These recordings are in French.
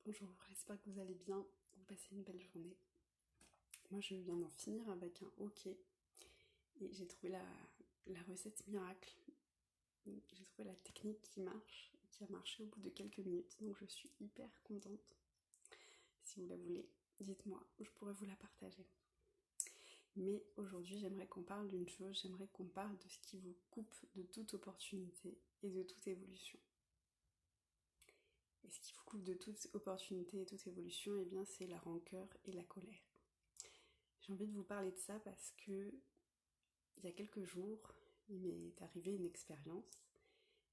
Bonjour, j'espère que vous allez bien, vous passez une belle journée. Moi je viens d'en finir avec un hockey et j'ai trouvé la recette miracle. J'ai trouvé la technique qui marche, qui a marché au bout de quelques minutes, donc je suis hyper contente. Si vous la voulez, dites-moi, je pourrais vous la partager. Mais aujourd'hui j'aimerais qu'on parle d'une chose, j'aimerais qu'on parle de ce qui vous coupe de toute opportunité et de toute évolution. Et ce qui vous coupe de toute opportunité et toute évolution, eh bien c'est la rancœur et la colère. J'ai envie de vous parler de ça parce que il y a quelques jours, il m'est arrivé une expérience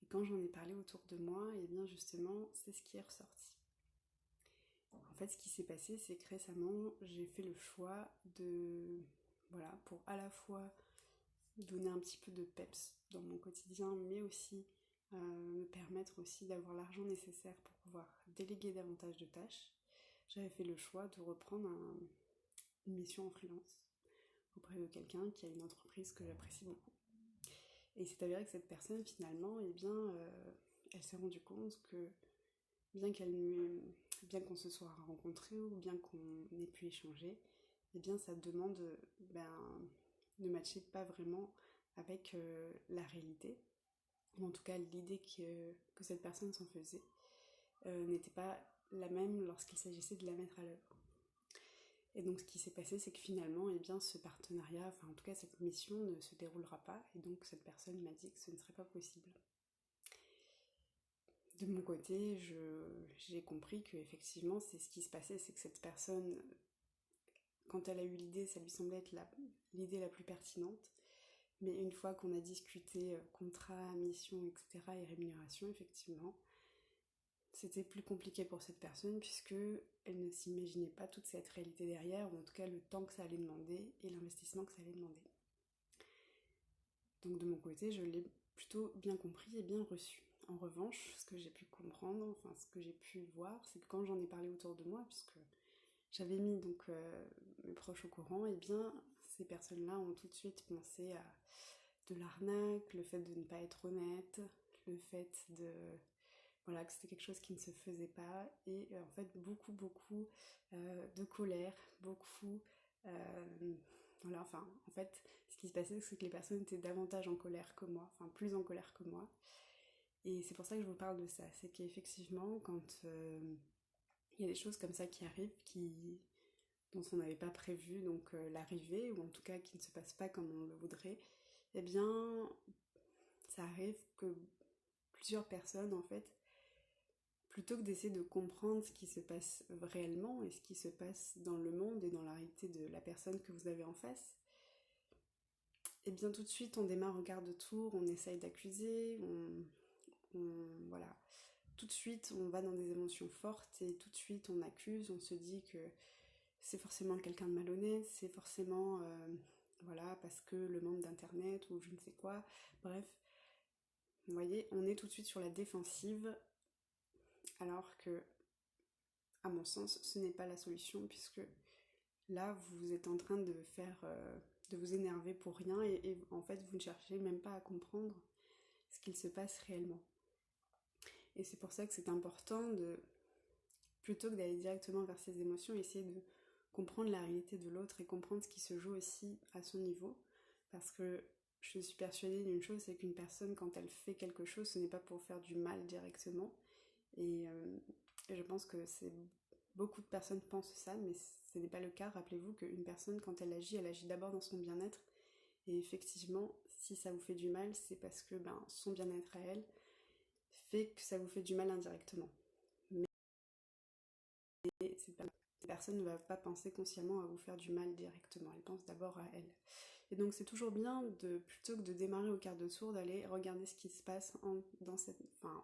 et quand j'en ai parlé autour de moi, et bien justement, c'est ce qui est ressorti. En fait, ce qui s'est passé, c'est que récemment, j'ai fait le choix de, voilà, pour à la fois donner un petit peu de peps dans mon quotidien, mais aussi me permettre aussi d'avoir l'argent nécessaire pour pouvoir déléguer davantage de tâches. J'avais fait le choix de reprendre une mission en freelance auprès de quelqu'un qui a une entreprise que j'apprécie beaucoup. Et il s'est avéré que cette personne, finalement, eh bien, elle s'est rendue compte que bien bien qu'on se soit rencontrés ou bien qu'on ait pu échanger, eh bien, sa demande ne matchait pas vraiment avec la réalité, ou en tout cas l'idée que cette personne s'en faisait n'était pas la même lorsqu'il s'agissait de la mettre à l'œuvre. Et donc ce qui s'est passé, c'est que finalement, eh bien, ce partenariat, enfin en tout cas cette mission ne se déroulera pas, et donc cette personne m'a dit que ce ne serait pas possible. De mon côté, j'ai compris que effectivement c'est ce qui se passait, c'est que cette personne, quand elle a eu l'idée, ça lui semblait être l'idée la plus pertinente, mais une fois qu'on a discuté contrat, mission, etc. et rémunération, effectivement, c'était plus compliqué pour cette personne puisque elle ne s'imaginait pas toute cette réalité derrière, ou en tout cas le temps que ça allait demander et l'investissement que ça allait demander. Donc de mon côté, je l'ai plutôt bien compris et bien reçu. En revanche, ce que j'ai pu comprendre, enfin ce que j'ai pu voir, c'est que quand j'en ai parlé autour de moi, puisque j'avais mis donc mes proches au courant, et bien ces personnes-là ont tout de suite pensé à de l'arnaque, le fait de ne pas être honnête, le fait de voilà, que c'était quelque chose qui ne se faisait pas, et en fait beaucoup de colère, beaucoup voilà, enfin en fait ce qui se passait, c'est que les personnes étaient davantage en colère que moi, enfin plus en colère que moi, et c'est pour ça que je vous parle de ça. C'est qu'effectivement quand il y a des choses comme ça qui arrivent, dont on n'avait pas prévu donc l'arrivée, ou en tout cas qui ne se passe pas comme on le voudrait, eh bien ça arrive que plusieurs personnes en fait, plutôt que d'essayer de comprendre ce qui se passe réellement et ce qui se passe dans le monde et dans la réalité de la personne que vous avez en face, et bien tout de suite on démarre au quart de tour, on essaye d'accuser, voilà, tout de suite on va dans des émotions fortes et tout de suite on accuse, on se dit que c'est forcément quelqu'un de malhonnête, c'est forcément voilà, parce que le monde d'internet ou je ne sais quoi, bref, vous voyez, on est tout de suite sur la défensive, alors que à mon sens, ce n'est pas la solution, puisque là, vous êtes en train de de vous énerver pour rien, et en fait, vous ne cherchez même pas à comprendre ce qu'il se passe réellement. Et c'est pour ça que c'est important de, plutôt que d'aller directement vers ses émotions, essayer de comprendre la réalité de l'autre et comprendre ce qui se joue aussi à son niveau, parce que je suis persuadée d'une chose, c'est qu'une personne, quand elle fait quelque chose, ce n'est pas pour faire du mal directement, et, et je pense que c'est beaucoup de personnes pensent ça, mais ce n'est pas le cas. Rappelez-vous qu'une personne, quand elle agit d'abord dans son bien-être. Et effectivement, si ça vous fait du mal, c'est parce que son bien-être à elle fait que ça vous fait du mal indirectement. Mais cette personne ne va pas penser consciemment à vous faire du mal directement. Elle pense d'abord à elle. Et donc c'est toujours bien, plutôt que de démarrer au quart de tour, d'aller regarder ce qui se passe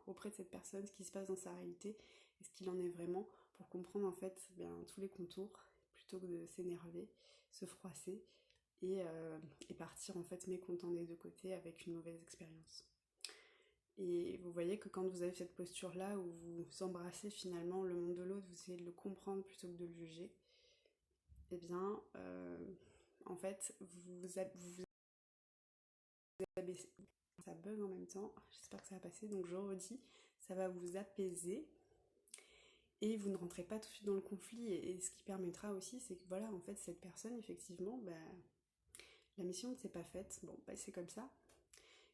auprès de cette personne, ce qui se passe dans sa réalité, et ce qu'il en est vraiment, pour comprendre en fait tous les contours, plutôt que de s'énerver, se froisser, et partir en fait mécontent des deux côtés avec une mauvaise expérience. Et vous voyez que quand vous avez cette posture-là, où vous embrassez finalement le monde de l'autre, vous essayez de le comprendre plutôt que de le juger, eh bien, en fait, vous abaissez. Ça bug en même temps, j'espère que ça va passer, donc je redis, ça va vous apaiser, et vous ne rentrez pas tout de suite dans le conflit. Et ce qui permettra aussi, c'est que voilà, en fait, cette personne, effectivement, bah, la mission ne s'est pas faite. Bon, bah, c'est comme ça.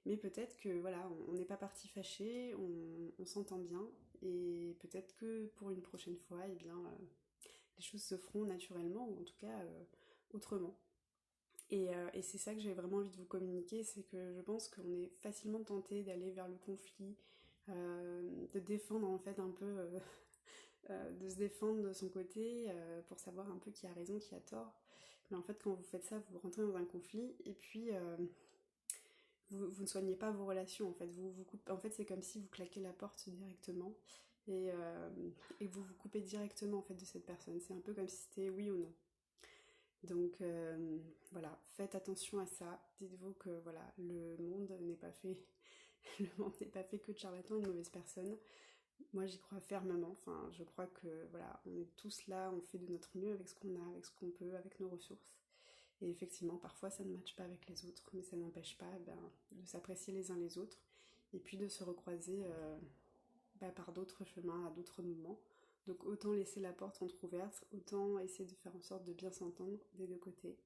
Mais peut-être que voilà, on n'est pas parti fâché, on s'entend bien, et peut-être que pour une prochaine fois, eh bien, les choses se feront naturellement, ou en tout cas autrement. Et c'est ça que j'ai vraiment envie de vous communiquer, c'est que je pense qu'on est facilement tenté d'aller vers le conflit, de défendre en fait un peu, de se défendre de son côté pour savoir un peu qui a raison, qui a tort. Mais en fait, quand vous faites ça, vous rentrez dans un conflit et puis vous ne soignez pas vos relations. En fait, vous coupez, en fait, c'est comme si vous claquez la porte directement et et vous vous coupez directement en fait de cette personne. C'est un peu comme si c'était oui ou non. Donc voilà, faites attention à ça. Dites-vous que voilà, le monde n'est pas fait, le monde n'est pas fait que de charlatans et de mauvaises personnes. Moi, j'y crois fermement. Enfin, je crois que voilà, on est tous là, on fait de notre mieux avec ce qu'on a, avec ce qu'on peut, avec nos ressources. Et effectivement, parfois, ça ne matche pas avec les autres, mais ça n'empêche pas de s'apprécier les uns les autres et puis de se recroiser par d'autres chemins, à d'autres moments. Donc autant laisser la porte entrouverte, autant essayer de faire en sorte de bien s'entendre des deux côtés.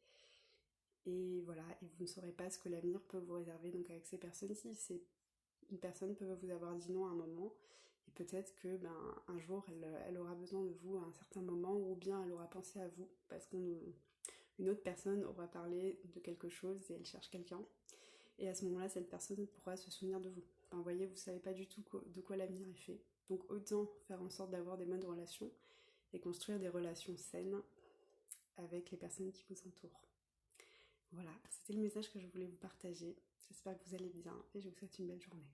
Et voilà, et vous ne saurez pas ce que l'avenir peut vous réserver donc avec ces personnes-ci. C'est une personne peut vous avoir dit non à un moment, et peut-être que un jour elle aura besoin de vous à un certain moment, ou bien elle aura pensé à vous parce qu'une autre personne aura parlé de quelque chose et elle cherche quelqu'un. Et à ce moment-là, cette personne pourra se souvenir de vous. Enfin, vous voyez, vous savez pas du tout de quoi l'avenir est fait. Donc autant faire en sorte d'avoir des bonnes relations et construire des relations saines avec les personnes qui vous entourent. Voilà, c'était le message que je voulais vous partager. J'espère que vous allez bien et je vous souhaite une belle journée.